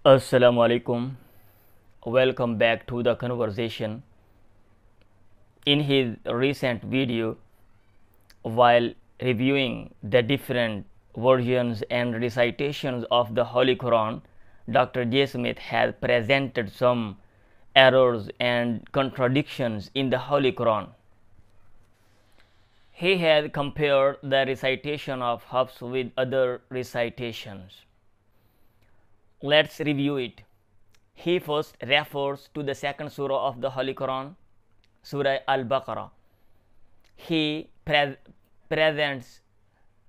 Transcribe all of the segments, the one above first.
Assalamu alaikum. Welcome back to the conversation. In his recent video, while reviewing the different versions and recitations of the Holy Quran, Dr. Drjaysmith has presented some errors and contradictions in the Holy Quran. He has compared the recitation of Hafs with other recitations. Let's review it. He first refers to the second surah of the Holy Quran, Surah Al-Baqarah. He presents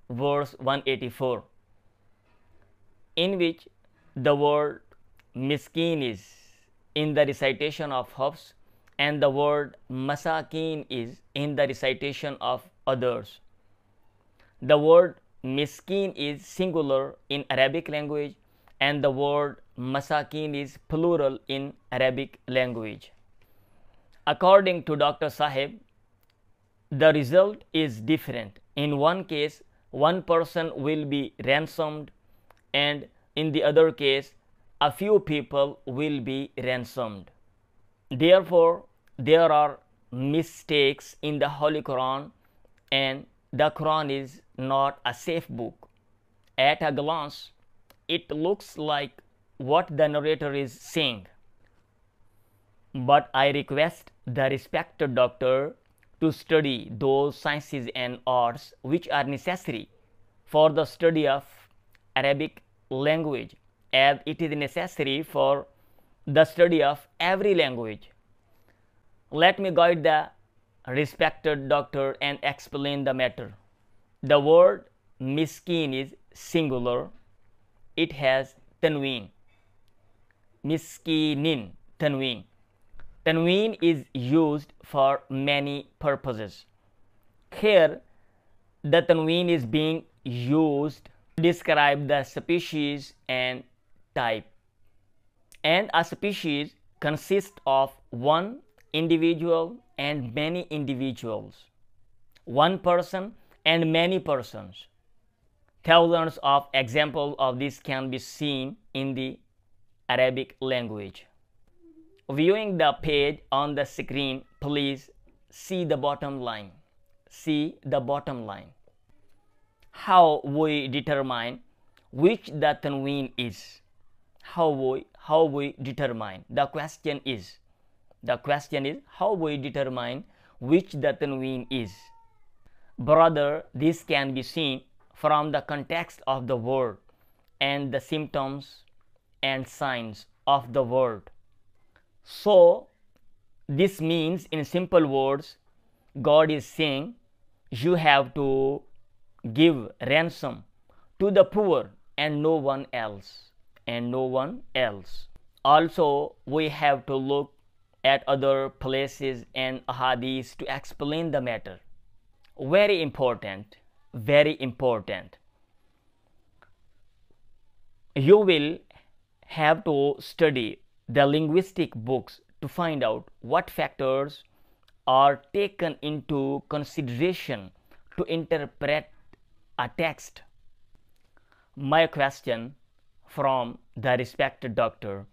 verse 184, in which the word miskin is in the recitation of Hafs and the word masakin is in the recitation of others. The word miskin is singular in Arabic language and the word masakin is plural in Arabic language. According to Dr. Sahib, the result is different. In one case, one person will be ransomed, and in the other case, a few people will be ransomed. Therefore, there are mistakes in the Holy Quran, and the Quran is not a safe book. At a glance, it looks like what the narrator is saying. But I request the respected doctor to study those sciences and arts which are necessary for the study of Arabic language, as it is necessary for the study of every language. Let me guide the respected doctor and explain the matter. The word miskin is singular. It has tanween. Miskinin, tanween. Tanween is used for many purposes. Here, the tanween is being used to describe the species and type. And a species consists of one individual and many individuals, one person and many persons. Thousands of examples of this can be seen in the Arabic language. Viewing the page on the screen, please see the bottom line. See the bottom line. How we determine which the tanween is. How we determine. The question is how we determine which the tanween is. Brother, this can be seen from the context of the word and the symptoms and signs of the word. So, this means, in simple words, God is saying you have to give ransom to the poor and no one else. Also, we have to look at other places and ahadith to explain the matter. Very important. You will have to study the linguistic books to find out what factors are taken into consideration to interpret a text. My question from the respected doctor: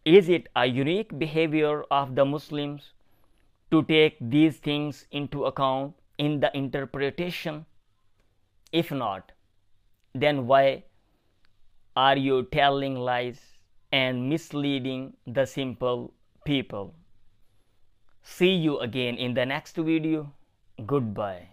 is it a unique behavior of the Muslims to take these things into account in the interpretation? If not, then why are you telling lies and misleading the simple people? See you again in the next video. Goodbye.